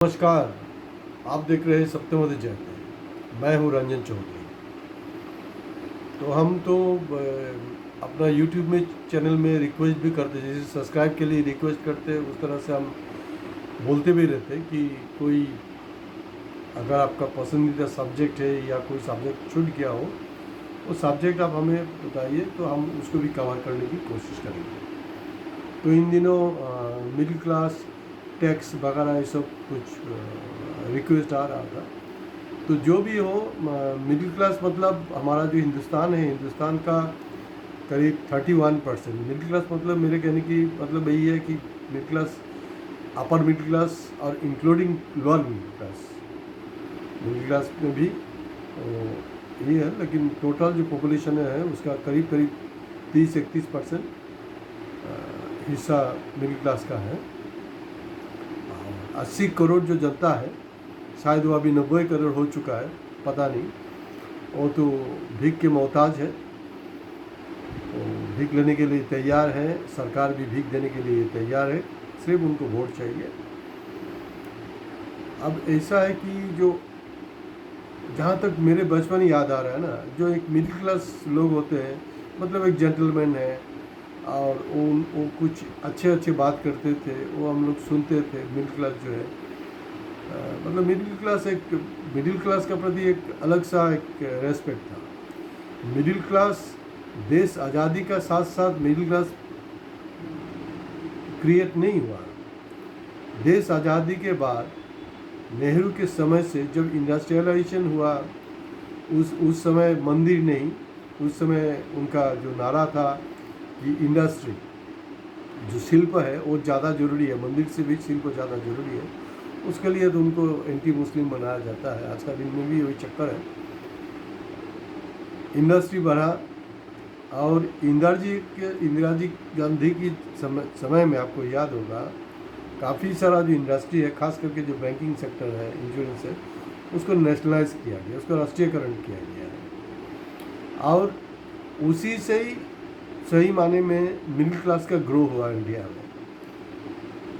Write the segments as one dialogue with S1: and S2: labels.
S1: नमस्कार। आप देख रहे हैं सत्यमति जयते। मैं हूं रंजन चौधरी। तो हम तो अपना यूट्यूब में चैनल में रिक्वेस्ट भी करते, जैसे सब्सक्राइब के लिए रिक्वेस्ट करते हैं उस तरह से हम बोलते भी रहते हैं कि कोई अगर आपका पसंदीदा सब्जेक्ट है या कोई सब्जेक्ट छूट गया हो वो सब्जेक्ट आप हमें बताइए तो हम उसको भी कवर करने की कोशिश करेंगे। तो इन दिनों मिडिल क्लास टैक्स वगैरह ये सब कुछ रिक्वेस्ट आ रहा था। तो जो भी हो, मिडिल क्लास मतलब हमारा जो हिंदुस्तान है, हिंदुस्तान का करीब 31%। मिडिल क्लास मतलब मेरे कहने की मतलब यही है कि middle class, upper middle class और इंक्लूडिंग लोअर मिडिल क्लास में भी ये है, लेकिन टोटल जो पॉपुलेशन है उसका करीब करीब 30-31% हिस्सा मिडिल क्लास का है। 80 करोड़ जो जनता है, शायद वो अभी 90 करोड़ हो चुका है, पता नहीं। वो तो भीख के मोहताज है, तो भीख लेने के लिए तैयार है। सरकार भी भीख देने के लिए तैयार है, सिर्फ उनको वोट चाहिए। अब ऐसा है कि जो जहाँ तक मेरे बचपन याद आ रहा है ना, जो एक मिडिल क्लास लोग होते हैं, मतलब एक जेंटलमैन है और वो कुछ अच्छे अच्छे बात करते थे, वो हम लोग सुनते थे। मिडिल क्लास जो है मतलब मिडिल क्लास का प्रति एक अलग सा एक रेस्पेक्ट था। मिडिल क्लास देश आज़ादी का साथ साथ मिडिल क्लास क्रिएट नहीं हुआ। देश आज़ादी के बाद नेहरू के समय से जब इंडस्ट्रियलाइजेशन हुआ, उस समय मंदिर नहीं, उस समय उनका जो नारा था कि इंडस्ट्री जो शिल्प है वो ज़्यादा ज़रूरी है, मंदिर से भी शिल्प ज़्यादा ज़रूरी है। उसके लिए तो उनको एंटी मुस्लिम बनाया जाता है। आज का दिन में भी वही चक्कर है। इंडस्ट्री बढ़ा और इंदिरा जी गांधी की समय में आपको याद होगा काफ़ी सारा जो इंडस्ट्री है, खास करके जो बैंकिंग सेक्टर है, इंश्योरेंस है, उसको नेशनलाइज किया गया, उसको राष्ट्रीयकरण किया गया है। और उसी से ही सही माने में मिडिल क्लास का ग्रो हुआ इंडिया में।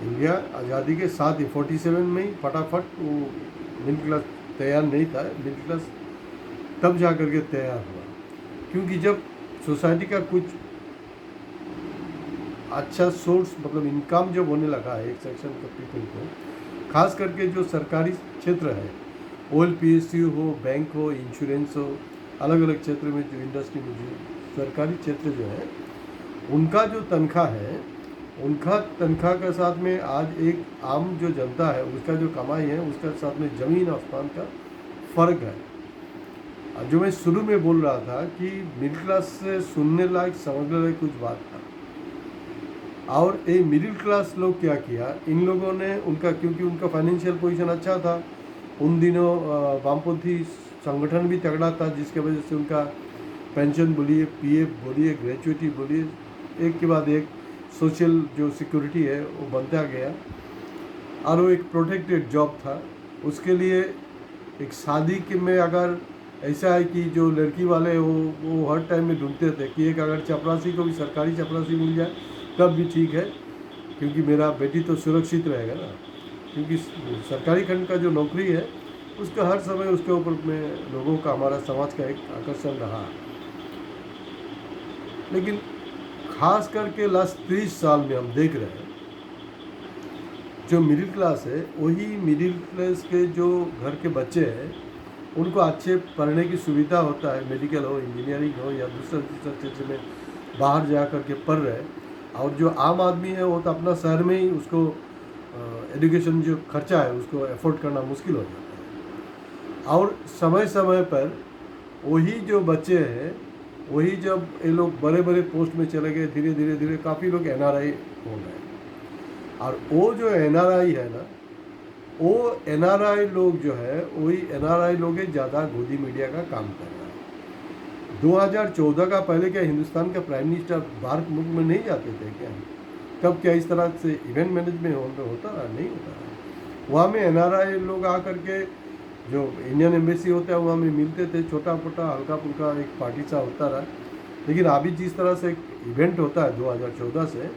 S1: इंडिया आज़ादी के साथ ही 47 में ही फटाफट वो मिडिल क्लास तैयार नहीं था। मिडिल क्लास तब जा कर के तैयार हुआ, क्योंकि जब सोसाइटी का कुछ अच्छा सोर्स मतलब इनकम जब होने लगा है एक सेक्शन के पीपल को, खास करके जो सरकारी क्षेत्र है, OLPSU हो, बैंक हो, इंश्योरेंस हो, अलग अलग क्षेत्र में जो इंडस्ट्री में जो सरकारी क्षेत्र जो है, उनका जो तनख्वाह है, उनका तनख्वाह के साथ में आज एक आम जो जनता है उसका जो कमाई है उसका साथ में ज़मीन आसमान का फ़र्क है। जो मैं शुरू में बोल रहा था कि मिडिल क्लास से सुनने लायक समझने लायक कुछ बात था। और ये मिडिल क्लास लोग क्या किया, इन लोगों ने उनका, क्योंकि उनका फाइनेंशियल पोजीशन अच्छा था, उन दिनों वामपंथी संगठन भी तगड़ा था, जिसके वजह से उनका पेंशन बोलिए, PF बोलिए, ग्रेचुइटी बोलिए, एक के बाद एक सोशल जो सिक्योरिटी है वो बनता गया। और वो एक प्रोटेक्टेड जॉब था। उसके लिए एक शादी के में अगर ऐसा है कि जो लड़की वाले वो हर टाइम में ढूंढते थे कि एक अगर चपरासी को भी सरकारी चपरासी मिल जाए तब भी ठीक है, क्योंकि मेरा बेटी तो सुरक्षित रहेगा ना। क्योंकि सरकारी खंड का जो नौकरी है उसका हर समय उसके ऊपर में लोगों का, हमारा समाज का एक आकर्षण रहा। लेकिन खास करके लास्ट 30 साल में हम देख रहे हैं जो मिडिल क्लास है, वही मिडिल क्लास के जो घर के बच्चे हैं उनको अच्छे पढ़ने की सुविधा होता है, मेडिकल हो, इंजीनियरिंग हो या दूसरा क्षेत्र में बाहर जा कर के पढ़ रहे हैं। और जो आम आदमी है वो तो अपना शहर में ही उसको एजुकेशन जो खर्चा है उसको अफोर्ड करना मुश्किल हो जाता है। और समय समय पर वही जो बच्चे हैं, वही जब ये लोग बड़े बड़े पोस्ट में चले गए, धीरे धीरे धीरे काफ़ी लोग NRI हो गए। और वो जो NRI है ना, वो NRI लोग जो है वही NRI लोग ज़्यादा गोदी मीडिया का काम कर रहा है। 2014 का पहले क्या हिंदुस्तान का प्राइम मिनिस्टर बाहर मुल्क में नहीं जाते थे क्या? तब क्या इस तरह से इवेंट मैनेजमेंट होता रहा? नहीं होता रहा। वहाँ में NRI लोग आकर के जो इंडियन एम्बेसी होता है वहाँ में मिलते थे, छोटा मोटा हल्का फुल्का एक पार्टी सा होता रहा। लेकिन अभी जिस तरह से एक इवेंट होता है 2014 से,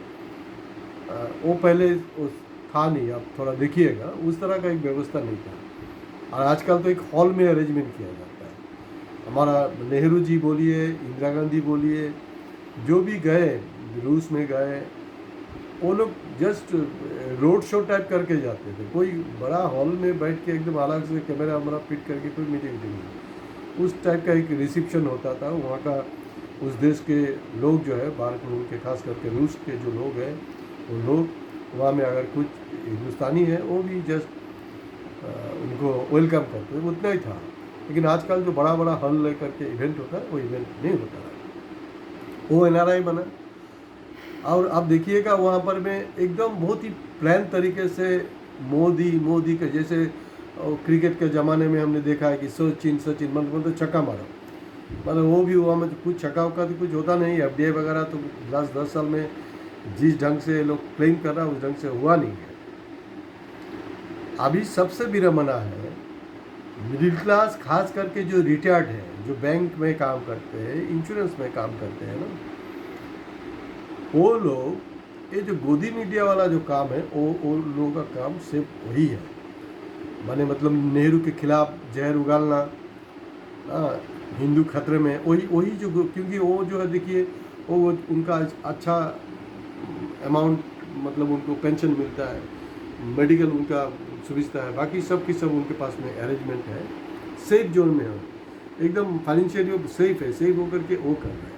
S1: वो पहले था नहीं, आप थोड़ा देखिएगा, उस तरह का एक व्यवस्था नहीं था। और आजकल तो एक हॉल में अरेंजमेंट किया जाता है। हमारा नेहरू जी बोलिए, इंदिरा गांधी बोलिए, जो भी गए, रूस में गए, वो लोग जस्ट रोड शो टाइप करके जाते थे। कोई बड़ा हॉल में बैठ के एकदम अलग से कैमरा वैमरा फिट करके कोई मीटिंग नहीं। उस टाइप का एक रिसेप्शन होता था वहाँ का। उस देश के लोग जो है, बाहर के मुल्क के, खास करके रूस के जो लोग हैं, वो लोग वहाँ में अगर कुछ हिंदुस्तानी है वो भी जस्ट उनको वेलकम करते थे, उतना ही था। लेकिन आजकल जो बड़ा बड़ा हॉल लेकर के इवेंट होता है, वो इवेंट नहीं होता है। वो NRI बना। और अब देखिएगा वहाँ पर में एकदम बहुत ही प्लान तरीके से मोदी के जैसे क्रिकेट के ज़माने में हमने देखा है कि सचिन मतलब छक्का मारो, मतलब वो भी हुआ, मतलब कुछ छक्का उक्का तो कुछ होता नहीं। FDI वगैरह तो 10 साल में जिस ढंग से लोग क्लेम कर रहा है उस ढंग से हुआ नहीं है। अभी सबसे विडंबना है, मिडिल क्लास खास करके जो रिटायर्ड है, जो बैंक में काम करते हैं, इंश्योरेंस में काम करते हैं ना, वो लोग, ये जो गोदी मीडिया वाला जो काम है, वो लोगों का काम सिर्फ वही है। माने मतलब नेहरू के खिलाफ जहर उगालना, हिंदू खतरे में, वही जो, क्योंकि वो जो है देखिए, वो उनका अच्छा अमाउंट, मतलब उनको पेंशन मिलता है, मेडिकल उनका सुविधा है, बाकी सब की सब उनके पास में अरेंजमेंट है, सेफ जोन में है, एकदम फाइनेंशियली सेफ है, सेफ होकर के वो कर रहे हैं।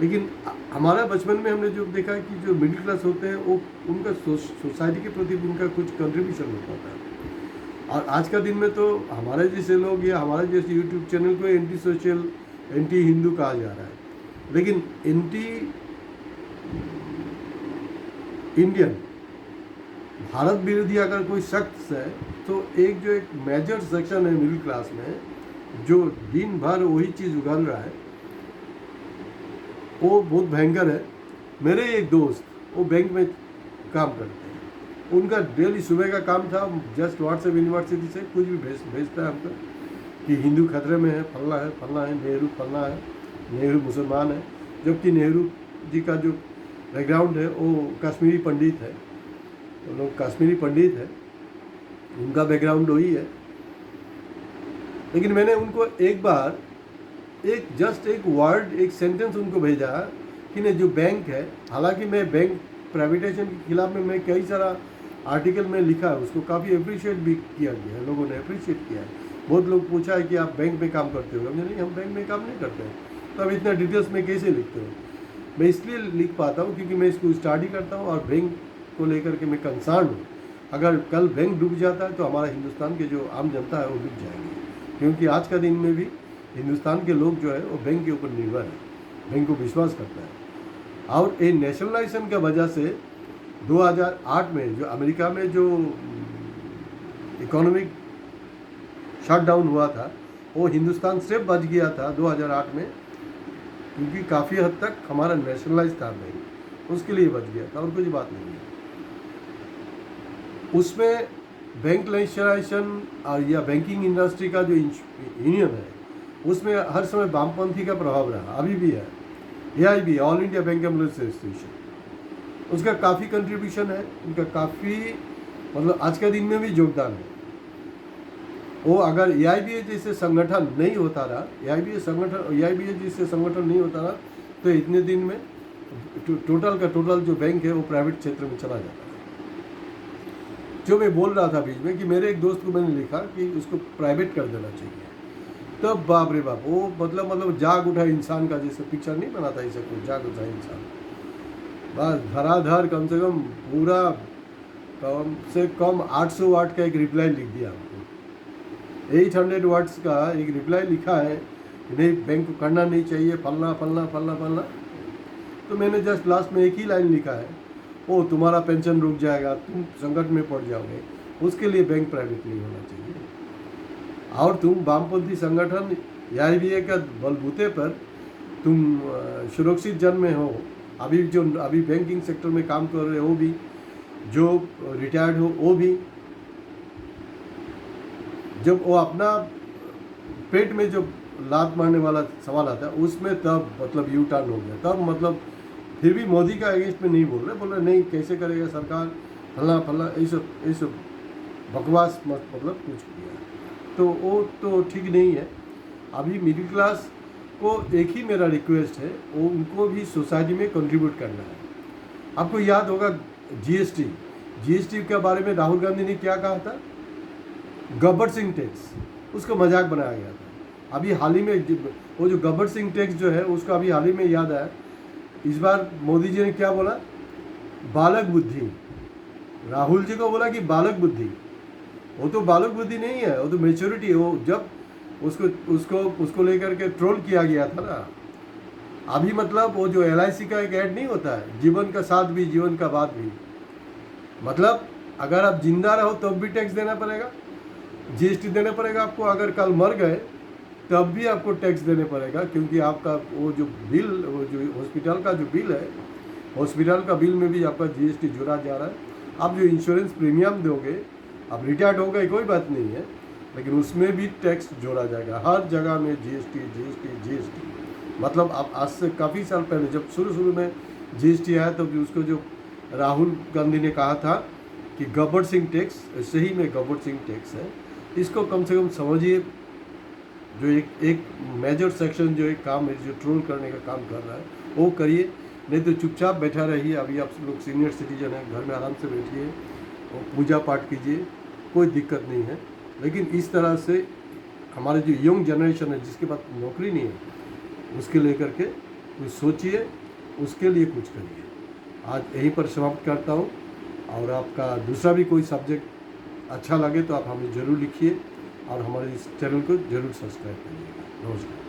S1: लेकिन हमारा बचपन में हमने जो देखा है कि जो मिडिल क्लास होते हैं, वो उनका सोसाइटी के प्रति उनका कुछ कंट्रीब्यूशन होता था। और आज का दिन में तो हमारे जैसे लोग या हमारे जैसे यूट्यूब चैनल को एंटी सोशल, एंटी हिंदू कहा जा रहा है। लेकिन एंटी इंडियन, भारत विरोधी अगर कोई शख्स है, तो एक मेजर सेक्शन है मिडिल क्लास में, जो दिन भर वही चीज़ उगल रहा है, वो बहुत भयंकर है। मेरे एक दोस्त, वो बैंक में काम करते हैं, उनका डेली सुबह का काम था जस्ट व्हाट्सएप यूनिवर्सिटी से कुछ भी भेजता है हमको कि हिंदू खतरे में है, फलना है, नेहरू फलना है, नेहरू मुसलमान है। जबकि नेहरू जी का जो बैकग्राउंड है वो कश्मीरी पंडित है, वो लोग कश्मीरी पंडित है, उनका बैकग्राउंड वही है। लेकिन मैंने उनको एक बार एक वर्ड, एक सेंटेंस उनको भेजा कि नहीं, जो बैंक है, हालांकि मैं बैंक प्राइवेटाइजेशन के खिलाफ में मैं कई सारा आर्टिकल में लिखा है, उसको काफ़ी अप्रिशिएट भी किया गया है, लोगों ने अप्रिशिएट किया है। बहुत लोग पूछा है कि आप बैंक में काम करते हो, नहीं, हम बैंक में काम नहीं करते हैं। तो अब इतना डिटेल्स में कैसे लिखते हो? मैं इसलिए लिख पाता हूँ क्योंकि मैं इसको स्टडी करता हूँ और बैंक को लेकर के मैं कंसर्न हूँ। अगर कल बैंक डूब जाता है तो हमारा हिंदुस्तान के जो आम जनता है वो डूब जाएगी, क्योंकि आज का दिन में भी हिंदुस्तान के लोग जो है वो बैंक के ऊपर निर्भर है, बैंक को विश्वास करता है। और ये नेशनलाइजेशन की वजह से 2008 में जो अमेरिका में जो इकोनॉमिक शटडाउन हुआ था, वो हिंदुस्तान से बच गया था 2008 में, क्योंकि काफ़ी हद तक हमारा नेशनलाइज था बैंक, उसके लिए बच गया था और कुछ बात नहीं है। उसमें बैंक नेशनलाइजेशन और या बैंकिंग इंडस्ट्री का जो यूनियन है, उसमें हर समय वामपंथी का प्रभाव रहा, अभी भी है। AIB, all India bank employees association, उसका काफ़ी कंट्रीब्यूशन है, उनका काफ़ी, मतलब आज के दिन में भी योगदान है। वो अगर AIB जैसे संगठन नहीं होता रहा, AIB जैसे संगठन नहीं होता रहा, तो इतने दिन में टोटल का टोटल जो बैंक है वो प्राइवेट क्षेत्र में चला जाता है। जो मैं बोल रहा था बीच में कि मेरे एक दोस्त को मैंने लिखा कि उसको प्राइवेट कर देना चाहिए, तब बाप रे बाप, वो मतलब जाग उठा इंसान का, जैसे पिक्चर नहीं बनाता ऐसा कोई, जाग उठा इंसान, बस धराधर कम से कम पूरा कम से कम 800 वाट का एक रिप्लाई लिख दिया हमको। 800 वाट्स का एक रिप्लाई लिखा है कि नहीं, बैंक को करना नहीं चाहिए, फलना फलना फलना फलना। तो मैंने जस्ट लास्ट में एक ही लाइन लिखा है, ओ तुम्हारा पेंशन रुक जाएगा, तुम संकट में पड़ जाओगे, उसके लिए बैंक प्राइवेट नहीं होना चाहिए। और तुम वामपंथी संगठन AIB का बलबूते पर तुम सुरक्षित जन में हो, अभी बैंकिंग सेक्टर में काम कर रहे हो, भी जो रिटायर्ड हो वो भी, जब वो अपना पेट में जो लात मारने वाला सवाल आता है उसमें, तब मतलब यू टर्न हो गया। तब मतलब फिर भी मोदी का अगेंस्ट में नहीं बोल रहे नहीं कैसे करेगा सरकार, फला फला ये सब बकवास मतलब कुछ किया, तो वो तो ठीक नहीं है। अभी मिडिल क्लास को एक ही मेरा रिक्वेस्ट है, वो उनको भी सोसाइटी में कंट्रीब्यूट करना है। आपको याद होगा जीएसटी के बारे में राहुल गांधी ने क्या कहा था, गब्बर सिंह टैक्स, उसका मजाक बनाया गया था। अभी हाल ही में वो जो गब्बर सिंह टैक्स जो है उसका अभी हाल ही में याद आया, इस बार मोदी जी ने क्या बोला, बालक बुद्धि। राहुल जी को बोला कि बालक बुद्धि, वो तो बालक बुद्धि नहीं है, वो तो मेच्योरिटी है। वो जब उसको लेकर के ट्रोल किया गया था ना, अभी मतलब वो जो LIC का एक ऐड नहीं होता है, जीवन का साथ भी जीवन का बाद भी, मतलब अगर आप जिंदा रहो तब भी टैक्स देना पड़ेगा, GST देना पड़ेगा आपको, अगर कल मर गए तब भी आपको टैक्स देने पड़ेगा, क्योंकि आपका वो जो बिल, वो जो हॉस्पिटल का जो बिल है, हॉस्पिटल का बिल में भी आपका GST जुड़ा जा रहा है। आप जो इंश्योरेंस प्रीमियम दोगे, आप रिटायर्ड हो गए कोई बात नहीं है, लेकिन उसमें भी टैक्स जोड़ा जाएगा, हर जगह में GST। मतलब आप आज से काफ़ी साल पहले जब शुरू में GST आया तब तो उसको जो राहुल गांधी ने कहा था कि गब्बर सिंह टैक्स, सही में गब्बर सिंह टैक्स है, इसको कम से कम समझिए। जो एक मेजर सेक्शन जो एक काम है, जो ट्रोल करने का काम कर रहा है, वो करिए, नहीं तो चुपचाप बैठा रहिए। अभी आप लोग सीनियर सिटीजन हैं, घर में आराम से बैठिए और पूजा पाठ कीजिए, कोई दिक्कत नहीं है। लेकिन इस तरह से हमारे जो यंग जनरेशन है जिसके पास नौकरी नहीं है, उसके लेकर के कुछ सोचिए, उसके लिए कुछ करिए। आज यहीं पर समाप्त करता हूँ, और आपका दूसरा भी कोई सब्जेक्ट अच्छा लगे तो आप हमें ज़रूर लिखिए, और हमारे इस चैनल को ज़रूर सब्सक्राइब करिएगा। नमस्कार।